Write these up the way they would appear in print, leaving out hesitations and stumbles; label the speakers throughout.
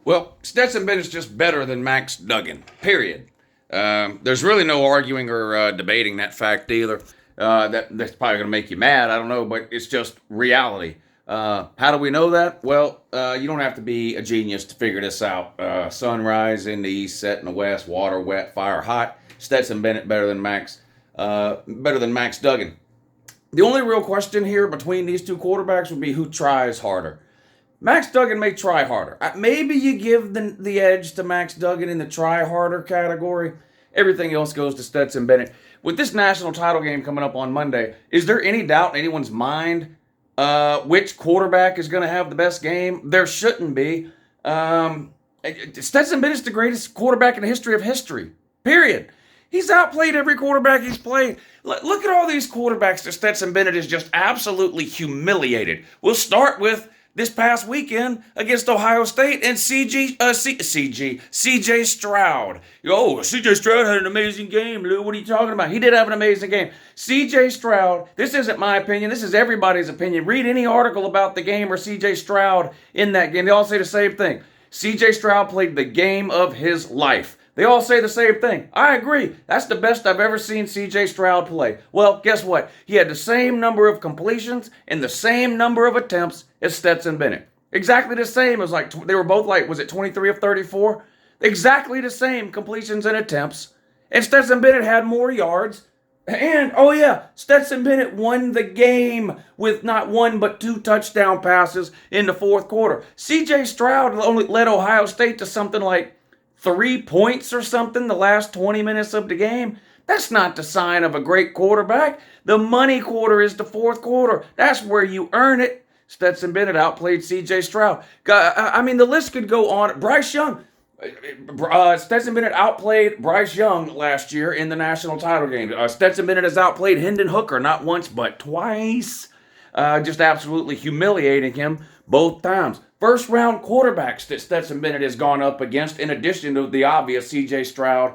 Speaker 1: Well, Stetson Bennett's just better than Max Duggan, period. There's really no arguing or debating that fact either. That's probably going to make you mad, I don't know, but it's just reality. How do we know that? Well, you don't have to be a genius to figure this out. Sunrise in the east, set in the west, water wet, fire hot. Stetson Bennett better than Max Duggan. The only real question here between these two quarterbacks would be who tries harder. Max Duggan may try harder. Maybe you give the edge to Max Duggan in the try harder category. Everything else goes to Stetson Bennett. With this national title game coming up on Monday, is there any doubt in anyone's mind which quarterback is going to have the best game? There shouldn't be. Stetson Bennett's the greatest quarterback in the history of history. Period. He's outplayed every quarterback he's played. Look at all these quarterbacks that Stetson Bennett is just absolutely humiliated. We'll start with this past weekend against Ohio State and CJ Stroud. Oh, CJ Stroud had an amazing game, Lou. What are you talking about? He did have an amazing game. CJ Stroud, this isn't my opinion. This is everybody's opinion. Read any article about the game or CJ Stroud in that game. They all say the same thing. CJ Stroud played the game of his life. They all say the same thing. I agree. That's the best I've ever seen C.J. Stroud play. Well, guess what? He had the same number of completions and the same number of attempts as Stetson Bennett. Exactly the same. It was like, they were both like, was it 23 of 34? Exactly the same completions and attempts. And Stetson Bennett had more yards. And, oh yeah, Stetson Bennett won the game with not one but 2 touchdown passes in the fourth quarter. C.J. Stroud only led Ohio State to something like 3 points or something the last 20 minutes of the game. That's not the sign of a great quarterback. The money quarter is the fourth quarter. That's where you earn it. Stetson Bennett outplayed C.J. Stroud. I mean, the list could go on. Bryce Young. Stetson Bennett outplayed Bryce Young last year in the national title game. Stetson Bennett has outplayed Hendon Hooker not once but twice. Just absolutely humiliating him both times. First round quarterbacks that Stetson Bennett has gone up against, in addition to the obvious C.J. Stroud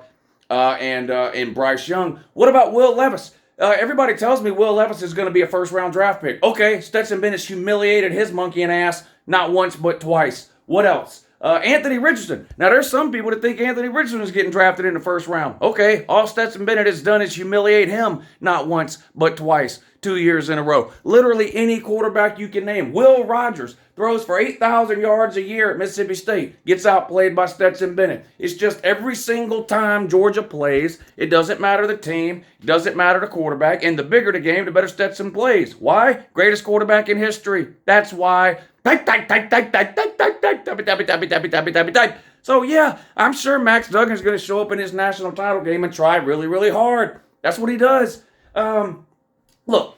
Speaker 1: and Bryce Young. What about Will Levis? Everybody tells me Will Levis is going to be a first round draft pick. Okay, Stetson Bennett's humiliated his monkey and ass not once but twice. What else? Anthony Richardson. Now, there's some people that think Anthony Richardson is getting drafted in the first round. Okay, all Stetson Bennett has done is humiliate him not once but twice, 2 years in a row. Literally any quarterback you can name. Will Rogers throws for 8,000 yards a year at Mississippi State. Gets outplayed by Stetson Bennett. It's just every single time Georgia plays, it doesn't matter the team, it doesn't matter the quarterback, and the bigger the game, the better Stetson plays. Why? Greatest quarterback in history. That's why. So yeah, I'm sure Max Duggan is going to show up in his national title game and try really, really hard. That's what he does. Look,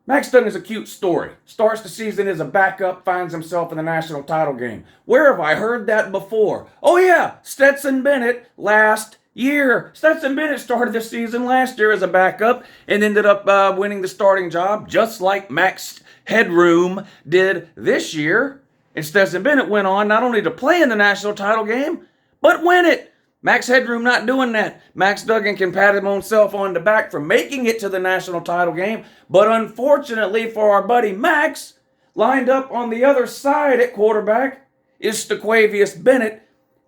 Speaker 1: Max Duggan is a cute story. Starts the season as a backup, finds himself in the national title game. Where have I heard that before? Oh yeah, Stetson Bennett last year. Stetson Bennett started the season last year as a backup and ended up winning the starting job, just like Max Headroom did this year. And Stetson Bennett went on not only to play in the national title game, but win it. Max Headroom not doing that. Max Duggan can pat himself on the back for making it to the national title game, but unfortunately for our buddy Max, lined up on the other side at quarterback is Stequavius Bennett,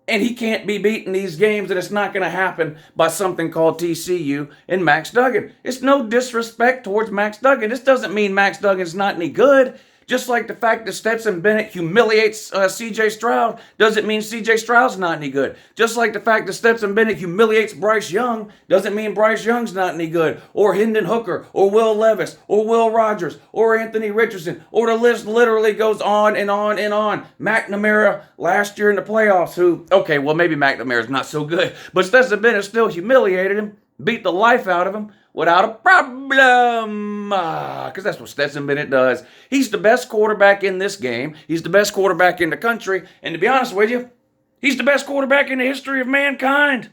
Speaker 1: and he can't be beaten these games, and it's not going to happen by something called TCU and Max Duggan. It's no disrespect towards Max Duggan. This doesn't mean Max Duggan's not any good. Just like the fact that Stetson Bennett humiliates C.J. Stroud doesn't mean C.J. Stroud's not any good. Just like the fact that Stetson Bennett humiliates Bryce Young doesn't mean Bryce Young's not any good. Or Hendon Hooker, or Will Levis, or Will Rogers, or Anthony Richardson, or the list literally goes on and on and on. McNamara last year in the playoffs, okay, well maybe McNamara's not so good, but Stetson Bennett still humiliated him, beat the life out of him, without a problem, because that's what Stetson Bennett does. He's the best quarterback in this game. He's the best quarterback in the country. And to be honest with you, he's the best quarterback in the history of mankind.